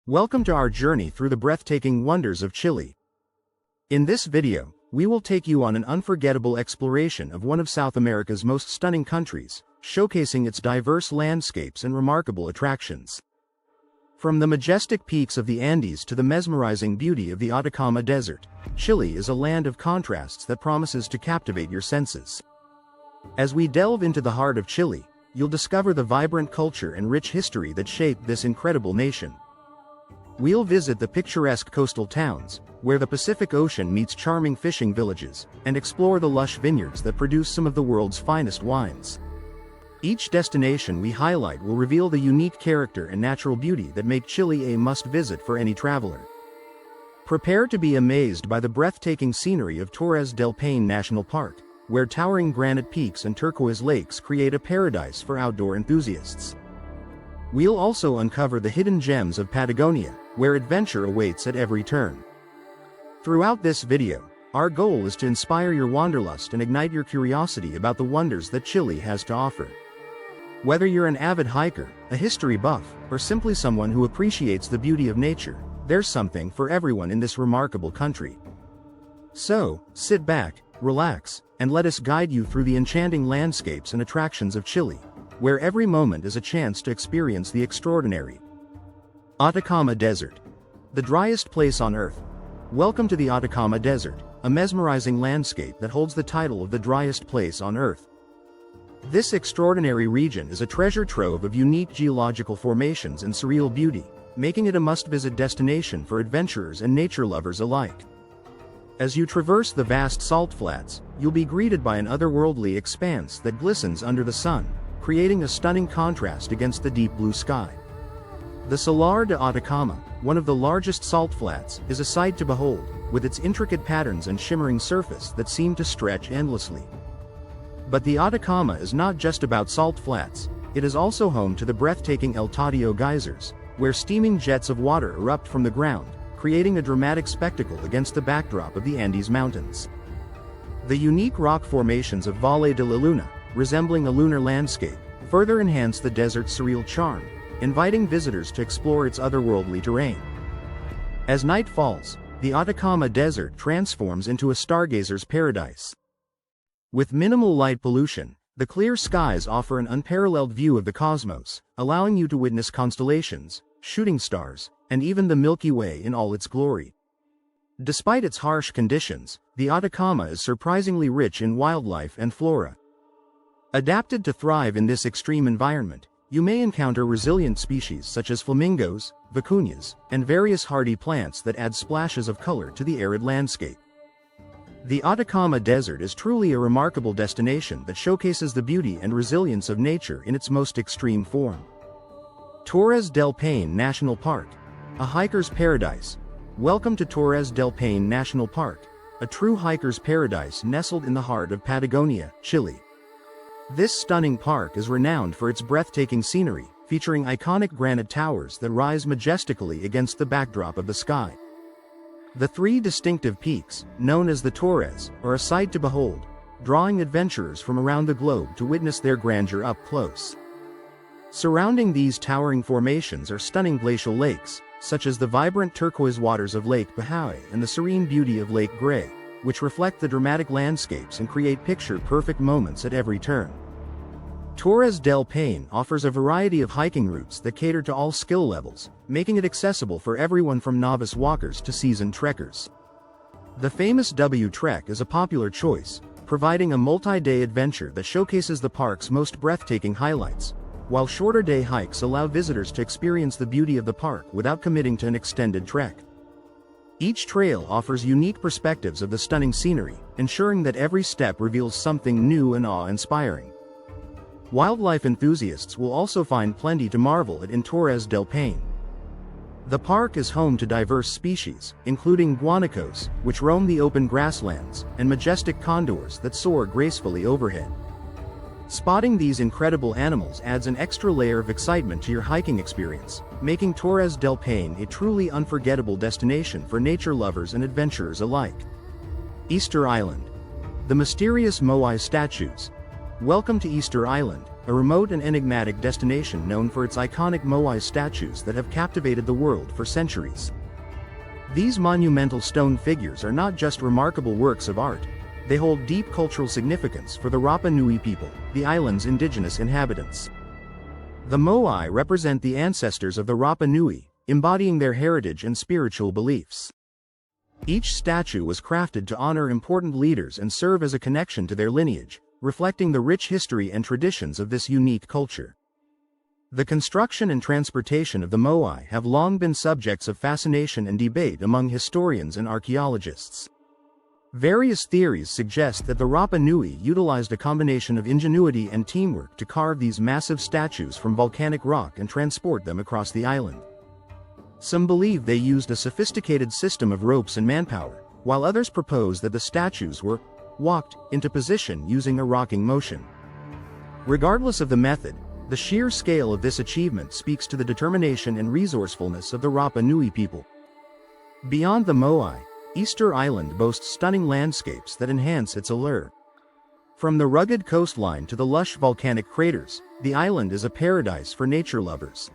Welcome to our journey through the breathtaking wonders of Chile. In this video, we will take you on an unforgettable exploration of one of South America's most stunning countries, showcasing its diverse landscapes and remarkable attractions. From the majestic peaks of the Andes to the mesmerizing beauty of the Atacama Desert, Chile is a land of contrasts that promises to captivate your senses. As we delve into the heart of Chile, you'll discover the vibrant culture and rich history that shaped this incredible nation. We'll visit the picturesque coastal towns, where the Pacific Ocean meets charming fishing villages, and explore the lush vineyards that produce some of the world's finest wines. Each destination we highlight will reveal the unique character and natural beauty that make Chile a must-visit for any traveler. Prepare to be amazed by the breathtaking scenery of Torres del Paine National Park, where towering granite peaks and turquoise lakes create a paradise for outdoor enthusiasts. We'll also uncover the hidden gems of Patagonia, where adventure awaits at every turn. Throughout this video, our goal is to inspire your wanderlust and ignite your curiosity about the wonders that Chile has to offer. Whether you're an avid hiker, a history buff, or simply someone who appreciates the beauty of nature, there's something for everyone in this remarkable country. So, sit back, relax, and let us guide you through the enchanting landscapes and attractions of Chile, where every moment is a chance to experience the extraordinary. Atacama Desert. The driest place on Earth. Welcome to the Atacama Desert, a mesmerizing landscape that holds the title of the driest place on Earth. This extraordinary region is a treasure trove of unique geological formations and surreal beauty, making it a must-visit destination for adventurers and nature lovers alike. As you traverse the vast salt flats, you'll be greeted by an otherworldly expanse that glistens under the sun, creating a stunning contrast against the deep blue sky. The Salar de Atacama, one of the largest salt flats, is a sight to behold, with its intricate patterns and shimmering surface that seem to stretch endlessly. But the Atacama is not just about salt flats, it is also home to the breathtaking El Tadio geysers, where steaming jets of water erupt from the ground, creating a dramatic spectacle against the backdrop of the Andes Mountains. The unique rock formations of Valle de la Luna, resembling a lunar landscape, further enhance the desert's surreal charm, inviting visitors to explore its otherworldly terrain. As night falls, the Atacama Desert transforms into a stargazer's paradise. With minimal light pollution, the clear skies offer an unparalleled view of the cosmos, allowing you to witness constellations, shooting stars, and even the Milky Way in all its glory. Despite its harsh conditions, the Atacama is surprisingly rich in wildlife and flora. Adapted to thrive in this extreme environment, you may encounter resilient species such as flamingos, vicuñas, and various hardy plants that add splashes of color to the arid landscape. The Atacama Desert is truly a remarkable destination that showcases the beauty and resilience of nature in its most extreme form. Torres del Paine National Park, a hiker's paradise. Welcome to Torres del Paine National Park, a true hiker's paradise nestled in the heart of Patagonia, Chile. This stunning park is renowned for its breathtaking scenery, featuring iconic granite towers that rise majestically against the backdrop of the sky. The three distinctive peaks, known as the Torres, are a sight to behold, drawing adventurers from around the globe to witness their grandeur up close. Surrounding these towering formations are stunning glacial lakes, such as the vibrant turquoise waters of Lake Vacabee and the serene beauty of Lake Gray, which reflect the dramatic landscapes and create picture-perfect moments at every turn. Torres del Paine offers a variety of hiking routes that cater to all skill levels, making it accessible for everyone from novice walkers to seasoned trekkers. The famous W Trek is a popular choice, providing a multi-day adventure that showcases the park's most breathtaking highlights, while shorter day hikes allow visitors to experience the beauty of the park without committing to an extended trek. Each trail offers unique perspectives of the stunning scenery, ensuring that every step reveals something new and awe-inspiring. Wildlife enthusiasts will also find plenty to marvel at in Torres del Paine. The park is home to diverse species, including guanacos, which roam the open grasslands, and majestic condors that soar gracefully overhead. Spotting these incredible animals adds an extra layer of excitement to your hiking experience, making Torres del Paine a truly unforgettable destination for nature lovers and adventurers alike. Easter Island. The mysterious Moai statues. Welcome to Easter Island, a remote and enigmatic destination known for its iconic moai statues that have captivated the world for centuries. These monumental stone figures are not just remarkable works of art, they hold deep cultural significance for the Rapa Nui people, the island's indigenous inhabitants. The moai represent the ancestors of the Rapa Nui, embodying their heritage and spiritual beliefs. Each statue was crafted to honor important leaders and serve as a connection to their lineage, reflecting the rich history and traditions of this unique culture. The construction and transportation of the moai have long been subjects of fascination and debate among historians and archaeologists. Various theories suggest that the Rapa Nui utilized a combination of ingenuity and teamwork to carve these massive statues from volcanic rock and transport them across the island. Some believe they used a sophisticated system of ropes and manpower, while others propose that the statues were walked into position using a rocking motion. Regardless of the method, the sheer scale of this achievement speaks to the determination and resourcefulness of the Rapa Nui people. Beyond the moai, Easter Island boasts stunning landscapes that enhance its allure. From the rugged coastline to the lush volcanic craters, the island is a paradise for nature lovers.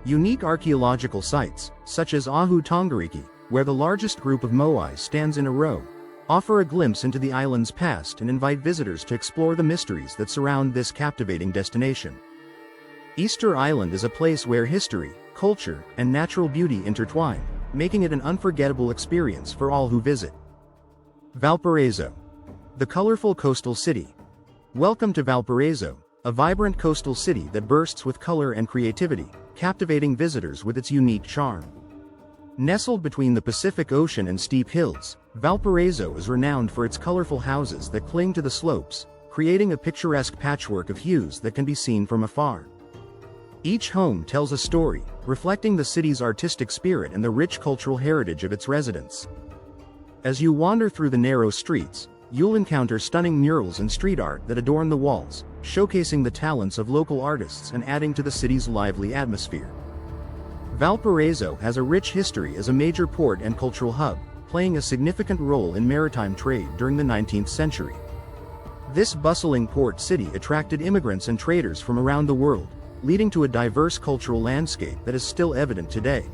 Unique archaeological sites, such as Ahu Tongariki, where the largest group of moai stands in a row, offer a glimpse into the island's past and invite visitors to explore the mysteries that surround this captivating destination. Easter Island is a place where history, culture, and natural beauty intertwine, making it an unforgettable experience for all who visit. Valparaiso, the colorful coastal city. Welcome to Valparaiso, a vibrant coastal city that bursts with color and creativity, captivating visitors with its unique charm. Nestled between the Pacific Ocean and steep hills, Valparaiso is renowned for its colorful houses that cling to the slopes, creating a picturesque patchwork of hues that can be seen from afar. Each home tells a story, reflecting the city's artistic spirit and the rich cultural heritage of its residents. As you wander through the narrow streets, you'll encounter stunning murals and street art that adorn the walls, showcasing the talents of local artists and adding to the city's lively atmosphere. Valparaiso has a rich history as a major port and cultural hub, playing a significant role in maritime trade during the 19th century. This bustling port city attracted immigrants and traders from around the world, leading to a diverse cultural landscape that is still evident today.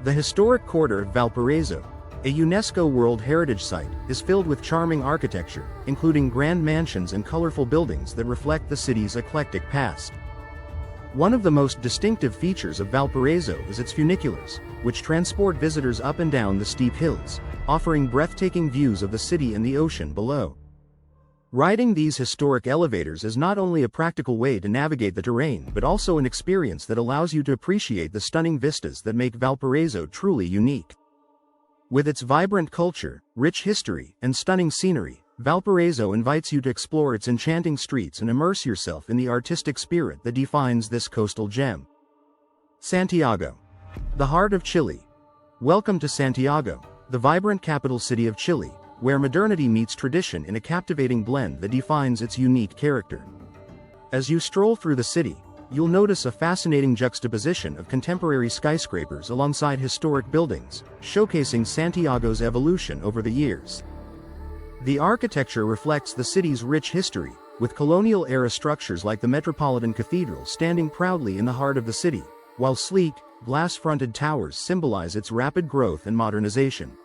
The historic quarter of Valparaiso, a UNESCO World Heritage Site, is filled with charming architecture, including grand mansions and colorful buildings that reflect the city's eclectic past. One of the most distinctive features of Valparaiso is its funiculars, which transport visitors up and down the steep hills, offering breathtaking views of the city and the ocean below. Riding these historic elevators is not only a practical way to navigate the terrain but also an experience that allows you to appreciate the stunning vistas that make Valparaiso truly unique. With its vibrant culture, rich history, and stunning scenery, Valparaiso invites you to explore its enchanting streets and immerse yourself in the artistic spirit that defines this coastal gem. Santiago, the heart of Chile. Welcome to Santiago, the vibrant capital city of Chile, where modernity meets tradition in a captivating blend that defines its unique character. As you stroll through the city, you'll notice a fascinating juxtaposition of contemporary skyscrapers alongside historic buildings, showcasing Santiago's evolution over the years. The architecture reflects the city's rich history, with colonial-era structures like the Metropolitan Cathedral standing proudly in the heart of the city, while sleek, glass-fronted towers symbolize its rapid growth and modernization.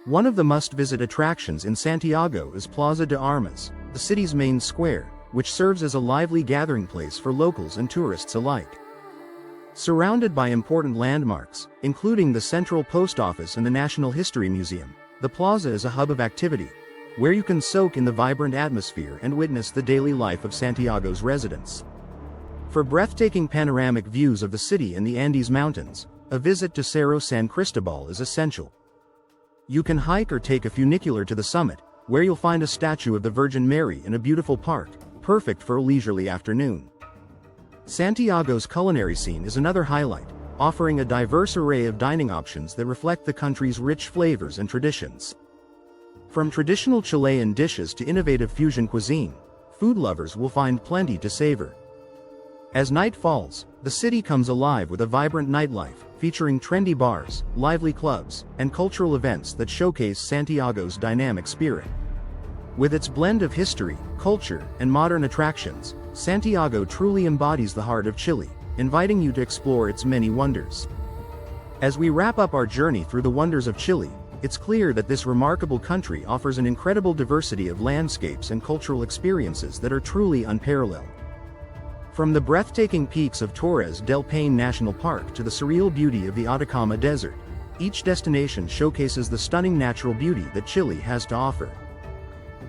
One of the must-visit attractions in Santiago is Plaza de Armas, the city's main square, which serves as a lively gathering place for locals and tourists alike. Surrounded by important landmarks, including the Central Post Office and the National History Museum, the plaza is a hub of activity, where you can soak in the vibrant atmosphere and witness the daily life of Santiago's residents. For breathtaking panoramic views of the city and the Andes Mountains, a visit to Cerro San Cristobal is essential. You can hike or take a funicular to the summit, where you'll find a statue of the Virgin Mary in a beautiful park, perfect for a leisurely afternoon. Santiago's culinary scene is another highlight, offering a diverse array of dining options that reflect the country's rich flavors and traditions. From traditional Chilean dishes to innovative fusion cuisine, food lovers will find plenty to savor. As night falls, the city comes alive with a vibrant nightlife, featuring trendy bars, lively clubs, and cultural events that showcase Santiago's dynamic spirit. With its blend of history, culture, and modern attractions, Santiago truly embodies the heart of Chile, inviting you to explore its many wonders. As we wrap up our journey through the wonders of Chile, it's clear that this remarkable country offers an incredible diversity of landscapes and cultural experiences that are truly unparalleled. From the breathtaking peaks of Torres del Paine National Park to the surreal beauty of the Atacama Desert, each destination showcases the stunning natural beauty that Chile has to offer.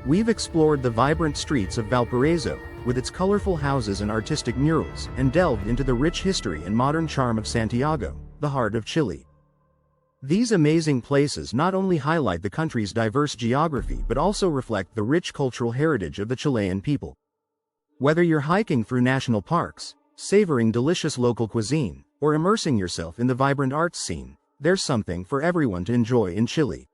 We've explored the vibrant streets of Valparaiso, with its colorful houses and artistic murals, and delved into the rich history and modern charm of Santiago, the heart of Chile. These amazing places not only highlight the country's diverse geography but also reflect the rich cultural heritage of the Chilean people. Whether you're hiking through national parks, savoring delicious local cuisine, or immersing yourself in the vibrant arts scene, there's something for everyone to enjoy in Chile.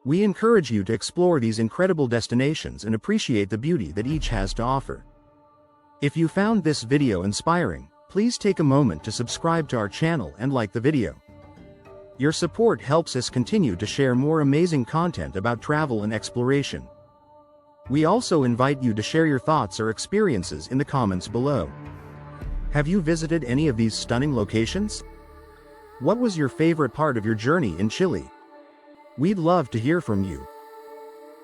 We encourage you to explore these incredible destinations and appreciate the beauty that each has to offer. If you found this video inspiring, please take a moment to subscribe to our channel and like the video. Your support helps us continue to share more amazing content about travel and exploration. We also invite you to share your thoughts or experiences in the comments below. Have you visited any of these stunning locations? What was your favorite part of your journey in Chile? We'd love to hear from you.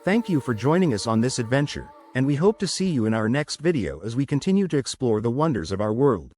Thank you for joining us on this adventure, and we hope to see you in our next video as we continue to explore the wonders of our world.